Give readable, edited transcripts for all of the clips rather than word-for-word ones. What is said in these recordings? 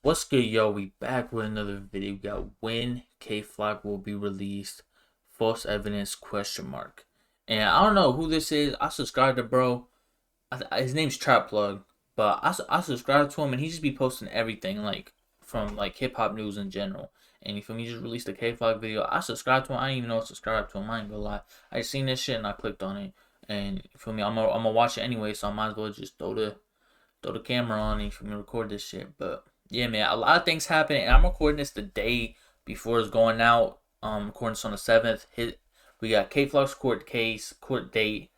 What's good, yo? We back with another video. We got when K-Flock will be released. False evidence question mark. And I don't know who this is. I subscribed to bro. His name's Trap Plug, but I subscribed to him and he just be posting everything like from like hip hop news in general. And you feel me? He just released a K-Flock video. I subscribed to him. I didn't even know I subscribed to him. I ain't gonna lie. I just seen this shit and I clicked on it. And you feel me? I'm gonna watch it anyway, so I might as well just throw the camera on and you feel me record this shit. But yeah, man, a lot of things happen, and I'm recording this the day before it's going out. Recording this on the 7th. We got K-Flock's court date.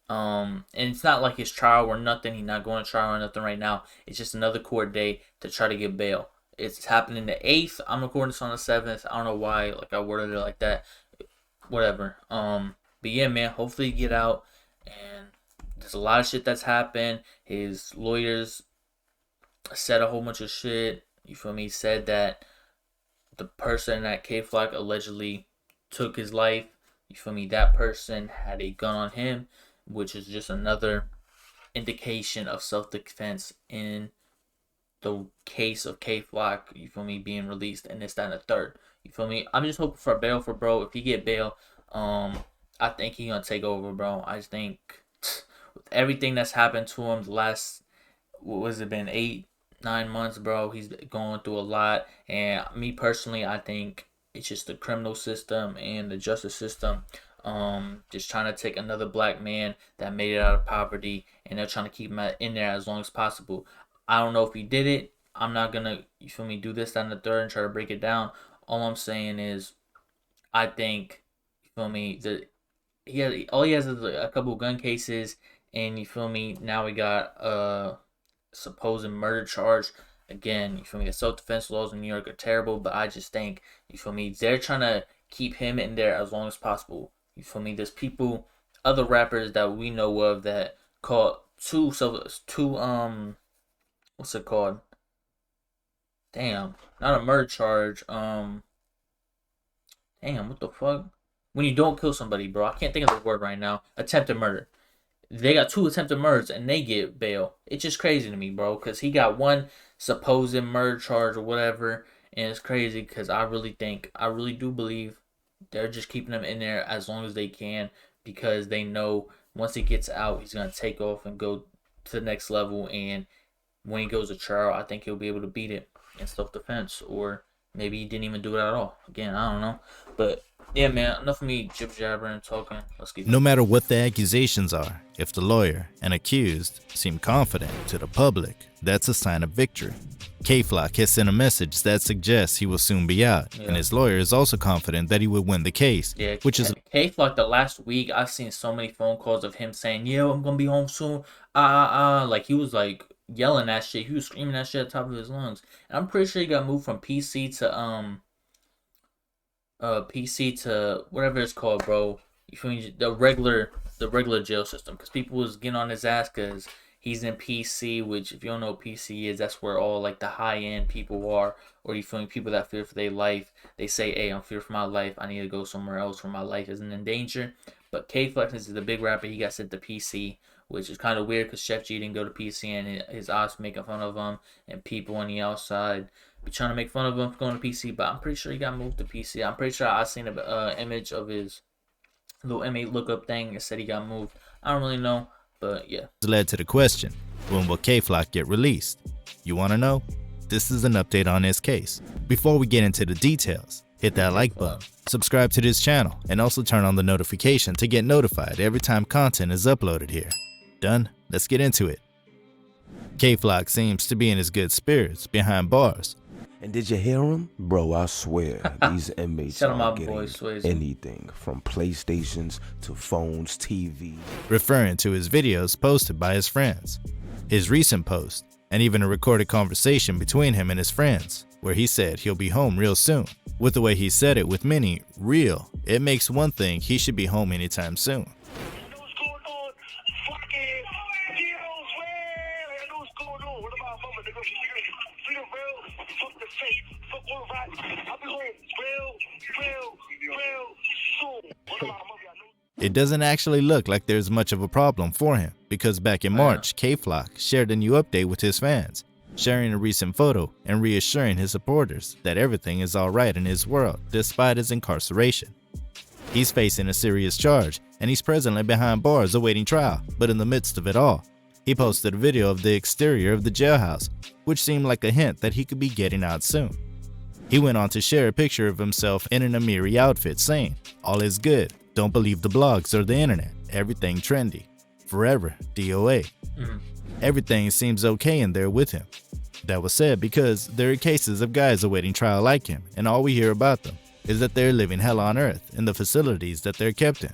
And it's not like his trial or nothing. He's not going to trial or nothing right now. It's just another court day to try to get bail. It's happening the 8th. I'm recording this on the 7th. I don't know why, like I worded it like that. Whatever. But yeah, man, hopefully you get out. And there's a lot of shit that's happened. His lawyers said a whole bunch of shit. You feel me? Said that the person at K-Flock allegedly took his life. You feel me? That person had a gun on him, which is just another indication of self-defense in the case of K-Flock. You feel me? Being released and this, that, and the third. You feel me? I'm just hoping for bail for bro. If he get bail, I think he gonna take over, bro. I just think with everything that's happened to him the last, what has it been, 8-9 months, bro, he's going through a lot. And me personally, I think it's just the criminal system and the justice system just trying to take another black man that made it out of poverty, and they're trying to keep him in there as long as possible. I don't know if he did it. I'm not gonna, you feel me, do this, that, and the third and try to break it down. All I'm saying is I think, you feel me, all he has is a couple gun cases, and you feel me, now we got supposed murder charge. Again, you feel me, the self-defense laws in New York are terrible, but I just think, you feel me, they're trying to keep him in there as long as possible. You feel me, there's people, other rappers that we know of that caught two what's it called, damn, not a murder charge, damn, what the fuck, when you don't kill somebody, bro, I can't think of the word right now, attempted murder. They got 2 attempted murders and they get bail. It's just crazy to me, bro, because he got 1 supposed murder charge or whatever, and it's crazy because I really do believe they're just keeping him in there as long as they can, because they know once he gets out, he's gonna take off and go to the next level, and when he goes to trial, I think he'll be able to beat it in self-defense, or maybe he didn't even do it at all. Again, I don't know, but yeah, man, enough of me jibber-jabbering and talking. Let's get No matter what the accusations are, if the lawyer and accused seem confident to the public, that's a sign of victory. K-Flock has sent a message that suggests he will soon be out, and his lawyer is also confident that he will win the case, which is... K-Flock, the last week, I've seen so many phone calls of him saying, yo, I'm gonna be home soon, like he was like yelling that shit, he was screaming that shit at the top of his lungs. And I'm pretty sure he got moved from PC to whatever it's called, bro. You feel me? The regular jail system, because people was getting on his ass because he's in PC, which if you don't know what PC is, that's where all like the high end people are, or you feel me, people that fear for their life. They say, hey, I'm fear for my life, I need to go somewhere else where my life isn't in danger. But K-Flex is the big rapper, he got sent to PC, which is kind of weird because Chef G didn't go to PC, and his ops making fun of him, and people on the outside be trying to make fun of him for going to PC. But I'm pretty sure he got moved to PC. I'm pretty sure I seen an image of his little M8 lookup thing and said he got moved. I don't really know, but yeah. Led to the question, when will K-Flock get released? You want to know? This is an update on his case. Before we get into the details, hit that like button, subscribe to this channel, and also turn on the notification to get notified every time content is uploaded here. Done? Let's get into it. K-Flock seems to be in his good spirits behind bars. And did you hear him? Bro, I swear, these inmates are getting anything from PlayStations to phones, TV. Referring to his videos posted by his friends. His recent post, and even a recorded conversation between him and his friends, where he said he'll be home real soon. With the way he said it with many, real, it makes one think he should be home anytime soon. It doesn't actually look like there's much of a problem for him, because back in March, K-Flock shared a new update with his fans. sharing a recent photo and reassuring his supporters that everything is alright in his world despite his incarceration. He's facing a serious charge and he's presently behind bars awaiting trial, but in the midst of it all, he posted a video of the exterior of the jailhouse, which seemed like a hint that he could be getting out soon. He went on to share a picture of himself in an Amiri outfit saying, "All is good, don't believe the blogs or the internet, everything trendy. Forever, DOA. Everything seems okay in there with him." That was said because there are cases of guys awaiting trial like him, and all we hear about them is that they're living hell on earth in the facilities that they're kept in.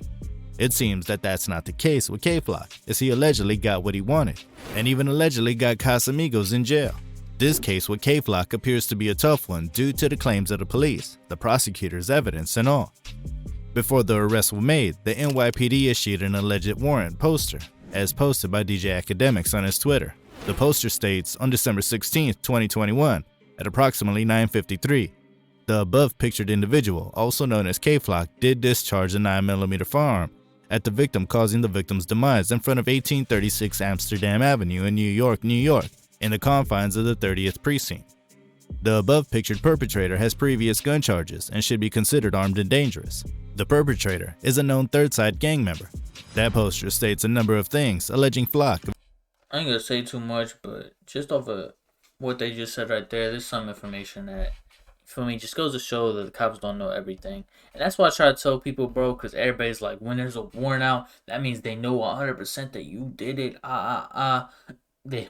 It seems that that's not the case with K-Flock, as he allegedly got what he wanted, and even allegedly got Casamigos in jail. This case with K-Flock appears to be a tough one due to the claims of the police, the prosecutor's evidence, and all. Before the arrests were made, the NYPD issued an alleged warrant poster, as posted by DJ Academics on his Twitter. The poster states, on December 16, 2021, at approximately 9:53, the above pictured individual, also known as K-Flock, did discharge a 9mm firearm at the victim, causing the victim's demise in front of 1836 Amsterdam Avenue in New York, in the confines of the 30th Precinct. The above pictured perpetrator has previous gun charges and should be considered armed and dangerous. The perpetrator is a known Third Side gang member. That poster states a number of things alleging Flock. I ain't gonna say too much, but just off of what they just said right there, there's some information that, for me, just goes to show that the cops don't know everything. And that's why I try to tell people, bro, because everybody's like, when there's a warrant out, that means they know 100% that you did it. They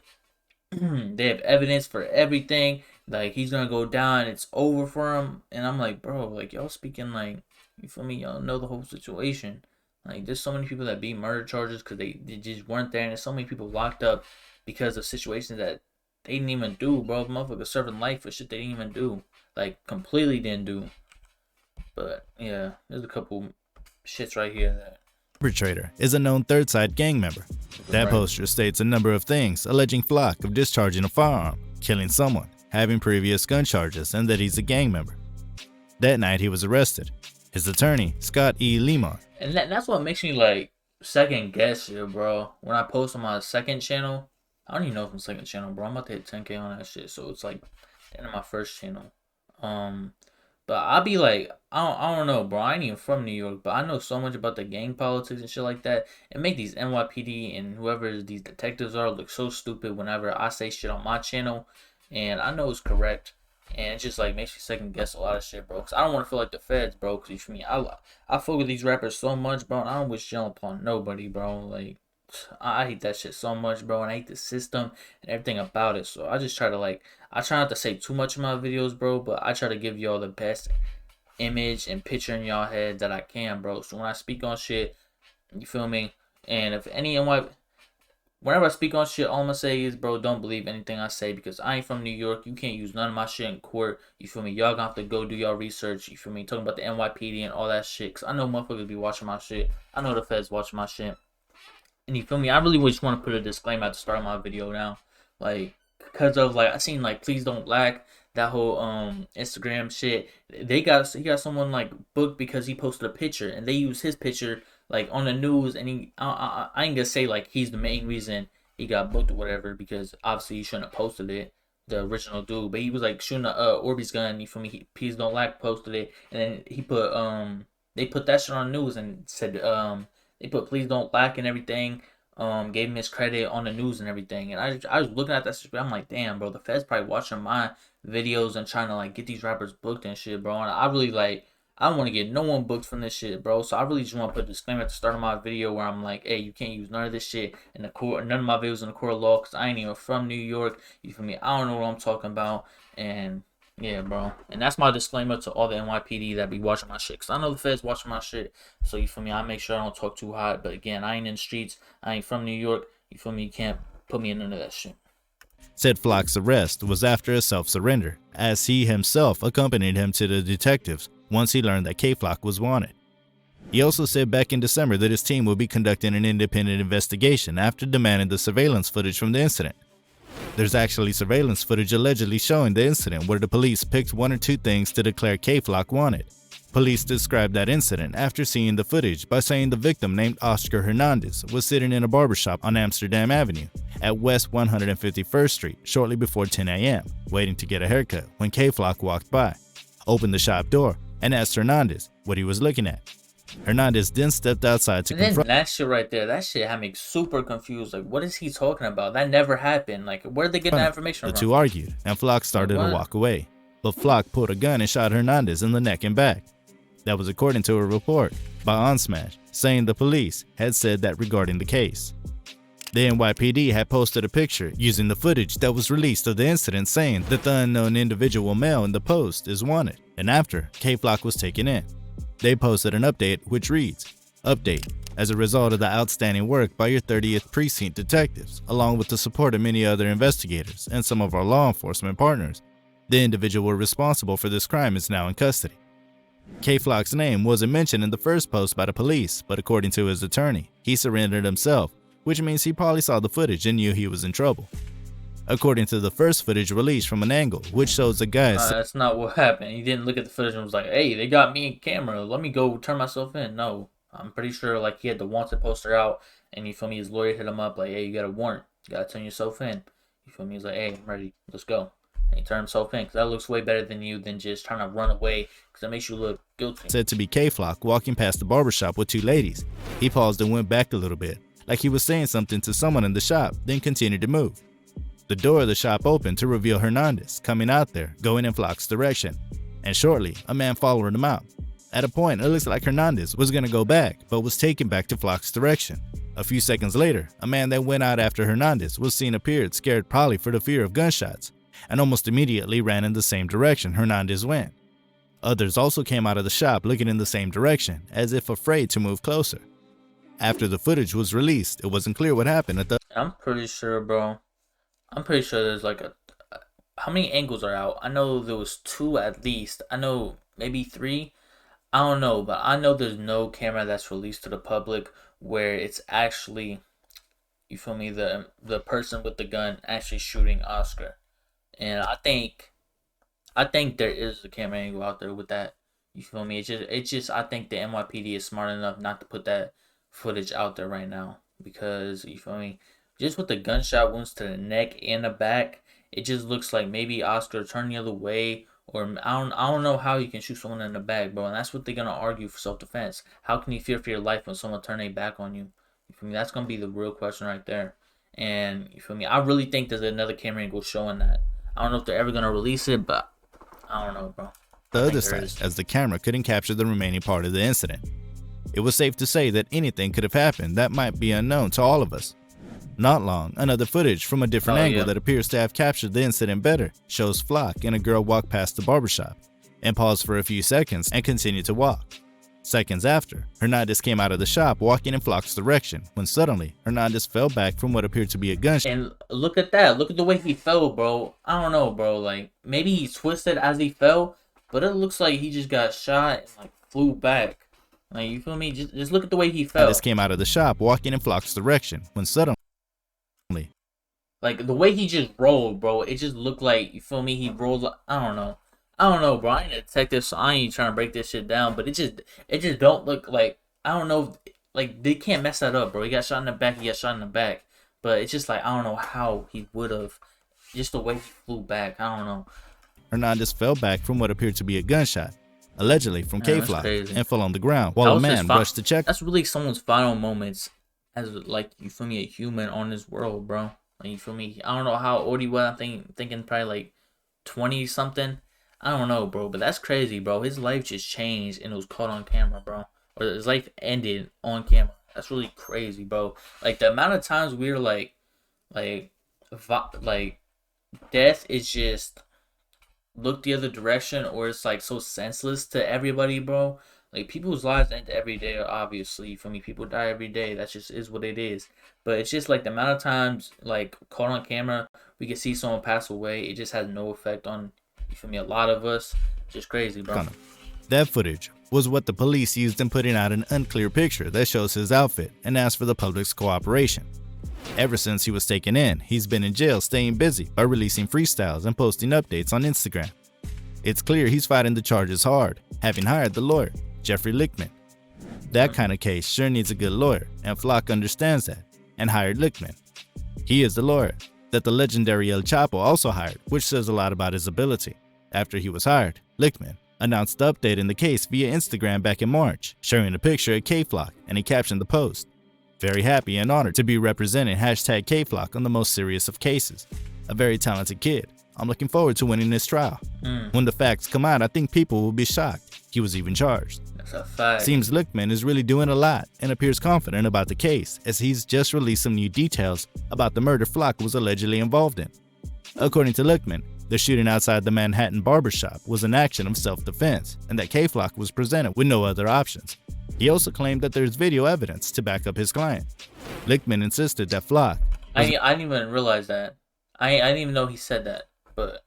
have evidence for everything. Like, he's gonna go down, it's over for him. And I'm like, bro, like, y'all speaking like, you feel me? Y'all know the whole situation. Like, there's so many people that beat murder charges because they just weren't there. And there's so many people locked up because of situations that they didn't even do, bro. Motherfuckers serving life for shit they didn't even do. Like, completely didn't do. But, yeah, there's a couple shits right here that... Perpetrator is a known Third Side gang member. That poster states a number of things alleging Flock of discharging a firearm, killing someone, having previous gun charges, and that he's a gang member. That night he was arrested. His attorney, Scott E. Lickman. And that's what makes me, like, second guess here, bro. When I post on my second channel, I don't even know if I'm second channel, bro. I'm about to hit 10K on that shit, so it's like the end of my first channel. But I'll be like, I don't know, bro. I ain't even from New York, but I know so much about the gang politics and shit like that. It make these NYPD and whoever these detectives are look so stupid whenever I say shit on my channel, and I know it's correct. And it just like makes me second guess a lot of shit, bro. Cause I don't want to feel like the feds, bro. Cause you feel me, I fuck with these rappers so much, bro. And I don't wish jail upon nobody, bro. Like, I hate that shit so much, bro. And I hate the system and everything about it. So I just try to like, I try not to say too much in my videos, bro. But I try to give y'all the best image and picture in y'all head that I can, bro. So when I speak on shit, you feel me? And if any whenever I speak on shit, all I'm gonna say is, bro, don't believe anything I say because I ain't from New York. You can't use none of my shit in court. You feel me? Y'all gonna have to go do y'all research. You feel me? Talking about the NYPD and all that shit. Cause I know motherfuckers be watching my shit. I know the feds watching my shit. And you feel me? I really just want to put a disclaimer at the start of my video now. Like, because of, like, I seen, like, Please Don't Lack, that whole, Instagram shit. He got someone, like, booked because he posted a picture. And they used his picture, like, on the news. And I ain't gonna say, like, he's the main reason he got booked or whatever. Because, obviously, he shouldn't have posted it. The original dude. But he was, like, shooting a Orbeez gun. You feel me? Please Don't Lack posted it. And then he put, they put that shit on the news and said, they put Please Don't Lack and everything. Gave him his credit on the news and everything. And I was looking at that shit. I'm like, damn, bro. The feds probably watching my videos and trying to, like, get these rappers booked and shit, bro. And I really, like, I don't want to get no one booked from this shit, bro. So I really just want to put a disclaimer at the start of my video where I'm like, hey, you can't use none of this shit in the court. None of my videos in the court of law because I ain't even from New York. You feel me? I don't know what I'm talking about. And... yeah, bro. And that's my disclaimer to all the NYPD that be watching my shit. Because I know the feds watching my shit. So, you feel me? I make sure I don't talk too hot. But, again, I ain't in the streets. I ain't from New York. You feel me? You can't put me in none of that shit. Said Flock's arrest was after a self-surrender, as he himself accompanied him to the detectives once he learned that K-Flock was wanted. He also said back in December that his team would be conducting an independent investigation after demanding the surveillance footage from the incident. There's actually surveillance footage allegedly showing the incident where the police picked one or two things to declare K-Flock wanted. Police described that incident after seeing the footage by saying the victim, named Oscar Hernandez, was sitting in a barbershop on Amsterdam Avenue at West 151st Street shortly before 10 a.m., waiting to get a haircut when K-Flock walked by, opened the shop door, and asked Hernandez what he was looking at. Hernandez then stepped outside to confront. That shit right there, that shit had me super confused. Like, what is he talking about? That never happened. Like, where'd they get that information from? The two argued, and Flock started to walk away. But Flock pulled a gun and shot Hernandez in the neck and back. That was according to a report by OUSMANE, saying the police had said that regarding the case. The NYPD had posted a picture using the footage that was released of the incident, saying that the unknown individual male in the post is wanted. And after K-Flock was taken in, they posted an update which reads, "Update. As a result of the outstanding work by your 30th Precinct detectives, along with the support of many other investigators and some of our law enforcement partners, the individual responsible for this crime is now in custody." K-Flock's name wasn't mentioned in the first post by the police, but according to his attorney, he surrendered himself, which means he probably saw the footage and knew he was in trouble. According to the first footage released from an angle, which shows the guy. That's not what happened. He didn't look at the footage and was like, "Hey, they got me in camera. Let me go turn myself in." No, I'm pretty sure like he had the wanted poster out, and you feel me, his lawyer hit him up like, "Hey, you got a warrant. You gotta turn yourself in." You feel me? He's like, "Hey, I'm ready. Let's go." And he turned himself in, because that looks way better than you than just trying to run away, because that makes you look guilty. Said to be K-Flock walking past the barbershop with two ladies. He paused and went back a little bit, like he was saying something to someone in the shop, then continued to move. The door of the shop opened to reveal Hernandez coming out there, going in Flock's direction, and shortly, a man followed him out. At a point, it looks like Hernandez was going to go back, but was taken back to Flock's direction. A few seconds later, a man that went out after Hernandez was seen appeared, scared probably for the fear of gunshots, and almost immediately ran in the same direction Hernandez went. Others also came out of the shop looking in the same direction, as if afraid to move closer. After the footage was released, it wasn't clear what happened at the. I'm pretty sure, bro. I'm pretty sure there's like how many angles are out? I know there was 2 at least. I know maybe 3. I don't know, but I know there's no camera that's released to the public where it's actually, you feel me, the person with the gun actually shooting Oscar. And I think there is a camera angle out there with that. You feel me? It's just I think the NYPD is smart enough not to put that footage out there right now, because you feel me, just with the gunshot wounds to the neck and the back, it just looks like maybe Oscar turned the other way, or I don't know how you can shoot someone in the back, bro. And that's what they're gonna argue for self-defense. How can you fear for your life when someone turns their back on you? You feel me? That's gonna be the real question right there. And you feel me? I really think there's another camera angle showing that. I don't know if they're ever gonna release it, but I don't know, bro. The other side, as the camera couldn't capture the remaining part of the incident. It was safe to say that anything could have happened that might be unknown to all of us. Not long, another footage from a different angle that appears to have captured the incident better shows Flock and a girl walk past the barbershop and pause for a few seconds and continue to walk. Seconds after, Hernandez came out of the shop walking in Flock's direction when suddenly Hernandez fell back from what appeared to be a gunshot. And look at that. Look at the way he fell, bro. I don't know, bro. Like, maybe he twisted as he fell, but it looks like he just got shot and like flew back. Like, you feel me? Just look at the way he fell. Hernandez came out of the shop walking in Flock's direction when suddenly, like, the way he just rolled, bro, it just looked like, you feel me, he rolled, I don't know, bro. I ain't a detective, so I ain't trying to break this shit down, but it just don't look like, I don't know, like, they can't mess that up, bro. He got shot in the back, but it's just like, I don't know how he would have, just the way he flew back, I don't know. Hernandez fell back from what appeared to be a gunshot, allegedly from K-Flock, and fell on the ground while a man rushed to check. That's really someone's final moments as, like, you feel me, a human on this world, bro. Like, you feel me? I don't know how old he was. I'm thinking probably like 20 something. I don't know, bro. But that's crazy, bro. His life just changed and it was caught on camera, bro. Or his life ended on camera. That's really crazy, bro. Like, the amount of times we're like death is just look the other direction, or it's like so senseless to everybody, bro. Like, people's lives end every day, obviously. For me, people die every day. That just is what it is. But it's just like the amount of times, like, caught on camera, we can see someone pass away. It just has no effect on, you feel me, a lot of us. Just crazy, bro. That footage was what the police used in putting out an unclear picture that shows his outfit and asked for the public's cooperation. Ever since he was taken in, he's been in jail staying busy by releasing freestyles and posting updates on Instagram. It's clear he's fighting the charges hard, having hired the lawyer, Jeffrey Lickman. That kind of case sure needs a good lawyer, and Flock understands that, and hired Lickman. He is the lawyer that the legendary El Chapo also hired, which says a lot about his ability. After he was hired, Lickman announced the update in the case via Instagram back in March, sharing a picture of K-Flock, and he captioned the post, "Very happy and honored to be representing hashtag K-Flock on the most serious of cases. A very talented kid. I'm looking forward to winning this trial. When the facts come out, I think people will be shocked. He was even charged." That's a fact. Seems Lickman is really doing a lot and appears confident about the case, as he's just released some new details about the murder Flock was allegedly involved in. According to Lickman, the shooting outside the Manhattan barbershop was an action of self-defense, and that K-Flock was presented with no other options. He also claimed that there's video evidence to back up his client. Lickman insisted that Flock... I didn't even realize that. I didn't even know he said that. But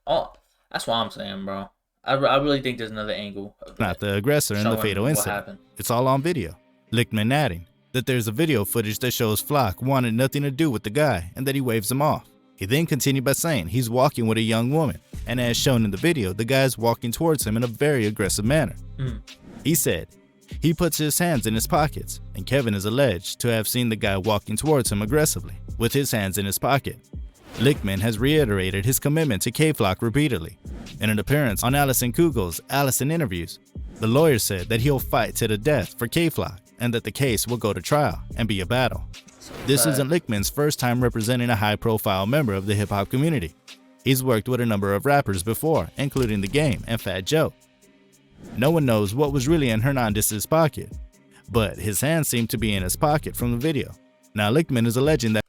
that's what I'm saying, bro. I really think there's another angle. Not the aggressor in the fatal incident. It's all on video. Lickman adding that there's a video footage that shows Flock wanted nothing to do with the guy and that he waves him off. He then continued by saying he's walking with a young woman, and as shown in the video, the guy is walking towards him in a very aggressive manner. He said he puts his hands in his pockets, and Kevin is alleged to have seen the guy walking towards him aggressively with his hands in his pocket. Lickman has reiterated his commitment to K-Flock repeatedly. In an appearance on Allison Kugel's Allison Interviews, the lawyer said that he'll fight to the death for K-Flock and that the case will go to trial and be a battle. This isn't Lickman's first time representing a high-profile member of the hip-hop community. He's worked with a number of rappers before, including The Game and Fat Joe. No one knows what was really in Hernandez's pocket, but his hands seem to be in his pocket from the video. Now Lickman is alleging that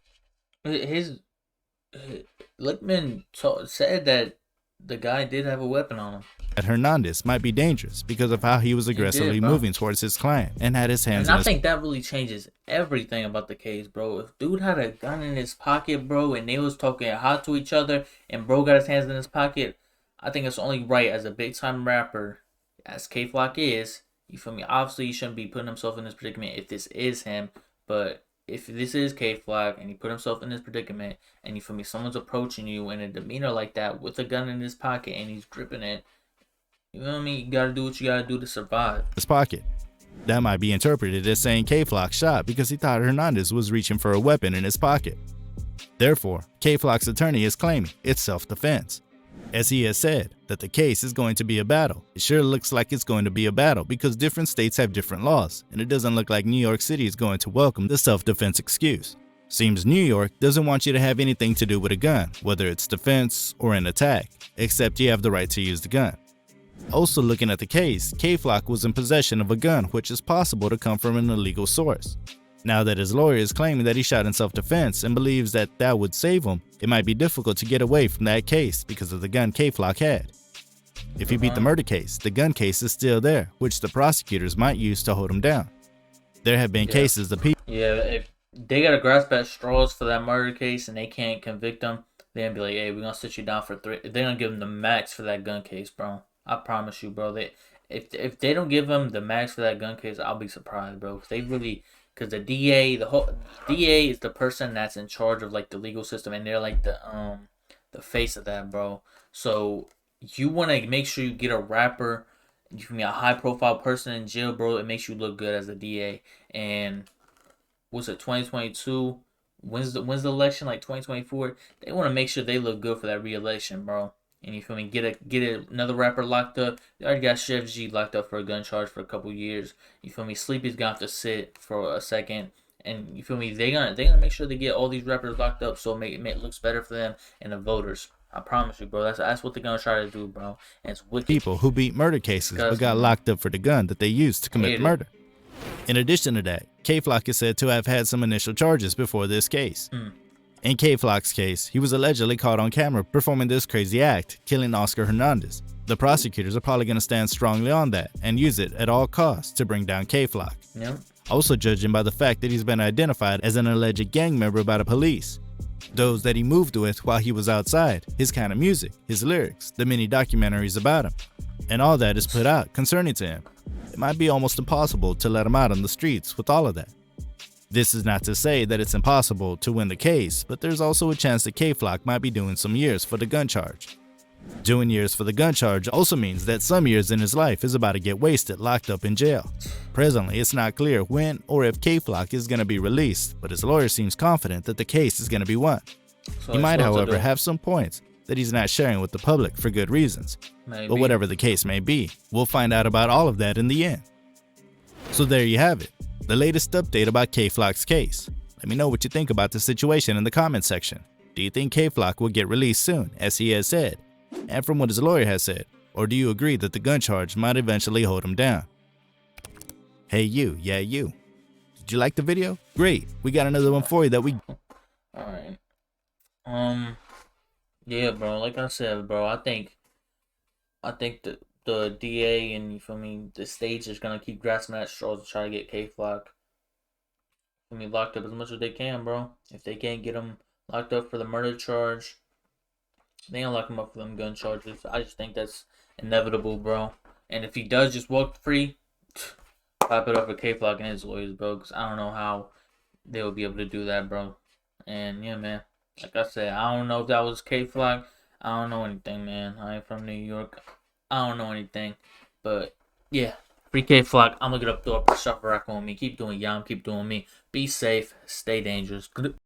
Lickman said that the guy did have a weapon on him. That Hernandez might be dangerous because of how he was aggressively moving towards his client and had his hands. And I think that really changes everything about the case, bro. If dude had a gun in his pocket, bro, and they was talking hot to each other, and bro got his hands in his pocket, I think it's only right as a big time rapper, as K-Flock is. You feel me? Obviously, he shouldn't be putting himself in this predicament if this is him, but if this is K-Flock and he put himself in this predicament, and you feel me, someone's approaching you in a demeanor like that with a gun in his pocket and he's gripping it, you know what I mean? You gotta do what you gotta do to survive. His pocket. That might be interpreted as saying K-Flock shot because he thought Hernandez was reaching for a weapon in his pocket. Therefore, K-Flock's attorney is claiming it's self-defense. As he has said that the case is going to be a battle. It sure looks like it's going to be a battle because different states have different laws, and it doesn't look like New York City is going to welcome the self-defense excuse. Seems New York doesn't want you to have anything to do with a gun, whether it's defense or an attack, except you have the right to use the gun. Also looking at the case, K-Flock was in possession of a gun which is possible to come from an illegal source. Now that his lawyer is claiming that he shot in self-defense and believes that that would save him, it might be difficult to get away from that case because of the gun K-Flock had. If he beat the murder case, the gun case is still there, which the prosecutors might use to hold him down. There have been cases of people... Yeah, if they gotta grasp at straws for that murder case and they can't convict him, they're gonna be like, hey, we're gonna sit you down for 3... They're gonna give him the max for that gun case, bro. I promise you, bro. If they don't give him the max for that gun case, I'll be surprised, bro. If they really... Because the DA is the person that's in charge of like the legal system, and they're like the face of that, bro. So you want to make sure you get a rapper, you can be a high profile person in jail, bro. It makes you look good as a DA. And what's it, 2022? When's the election? Like 2024? They want to make sure they look good for that re-election, bro. And you feel me? Get another rapper locked up. They already got Chef G locked up for a gun charge for a couple years. You feel me? Sleepy's gonna have to sit for a second. And you feel me? They gonna make sure they get all these rappers locked up so it looks better for them and the voters. I promise you, bro. That's what they're gonna try to do, bro. And it's wicked. People who beat murder cases but got locked up for the gun that they used to commit the murder. In addition to that, K-Flock is said to have had some initial charges before this case. In K-Flock's case, he was allegedly caught on camera performing this crazy act, killing Oscar Hernandez. The prosecutors are probably going to stand strongly on that and use it at all costs to bring down K-Flock. Yep. Also judging by the fact that he's been identified as an alleged gang member by the police. Those that he moved with while he was outside, his kind of music, his lyrics, the many documentaries about him. And all that is put out concerning to him. It might be almost impossible to let him out on the streets with all of that. This is not to say that it's impossible to win the case, but there's also a chance that K-Flock might be doing some years for the gun charge. Doing years for the gun charge also means that some years in his life is about to get wasted locked up in jail. Presently, it's not clear when or if K-Flock is going to be released, but his lawyer seems confident that the case is going to be won. He might, however, have some points that he's not sharing with the public for good reasons. Maybe. But whatever the case may be, we'll find out about all of that in the end. So there you have it, the latest update about K-Flock's case. Let me know what you think about the situation in the comment section. Do you think K-Flock will get released soon, as he has said, and from what his lawyer has said, or do you agree that the gun charge might eventually hold him down? Hey you, yeah you. Did you like the video? Great, we got another one for you that we... Alright. Yeah, bro, like I said, bro, I think the DA and, you feel me, the stage is gonna keep grasping at straws to try to get K-Flock locked up as much as they can, bro. If they can't get him locked up for the murder charge, they gonna lock him up for them gun charges. I just think that's inevitable, bro. And if he does just walk free, pop it up for K-Flock and his lawyers, bro, because I don't know how they will be able to do that, bro. And yeah, man, like I said, I don't know if that was K-Flock. I don't know anything, man. I ain't from New York. I don't know anything. But yeah, free K-Flock. I'm gonna get up, throw up the shuffle rack on me. Keep doing y'all, keep doing me. Be safe, stay dangerous.